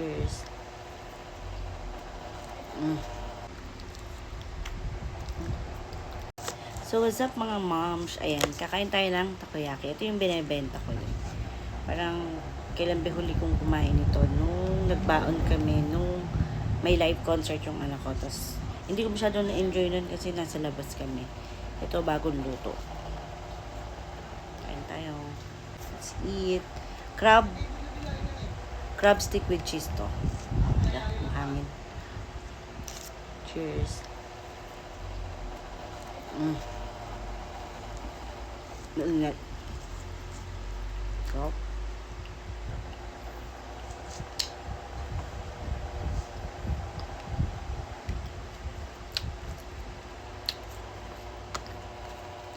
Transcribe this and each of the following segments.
Cheers. Mm. So, what's up mga moms? Ayan, kakain tayo ng takoyaki. Ito yung binebenta ko yun. Parang, kailan ba huli kong kumain ito? Nung nagbaon kami, nung may live concert yung anak ko. Tapos, hindi ko masyado na-enjoy nun kasi nasa labas kami. Ito, bagong luto. Kain tayo. Let's eat. Crab stick with cheese to. Yeah, mahangin. Cheers. Maingat. So,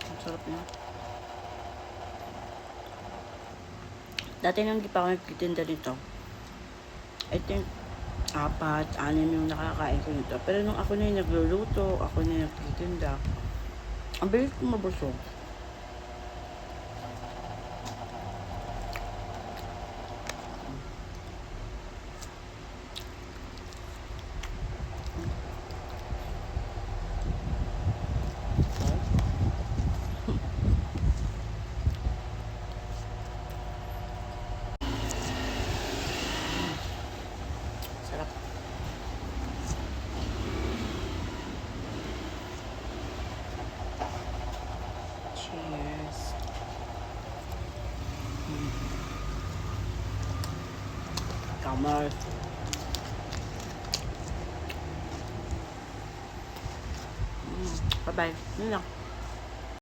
ang sarap niya. Dati nang di pa ako nagtitinda nito. I think, 4, 6 yung nakakain ko nito. Pero nung ako na yung nagluluto, ako na yung nagtitinda, ang bilis kong mabusog. Sarap. Cheers. Kamar. Bye-bye. Yun lang.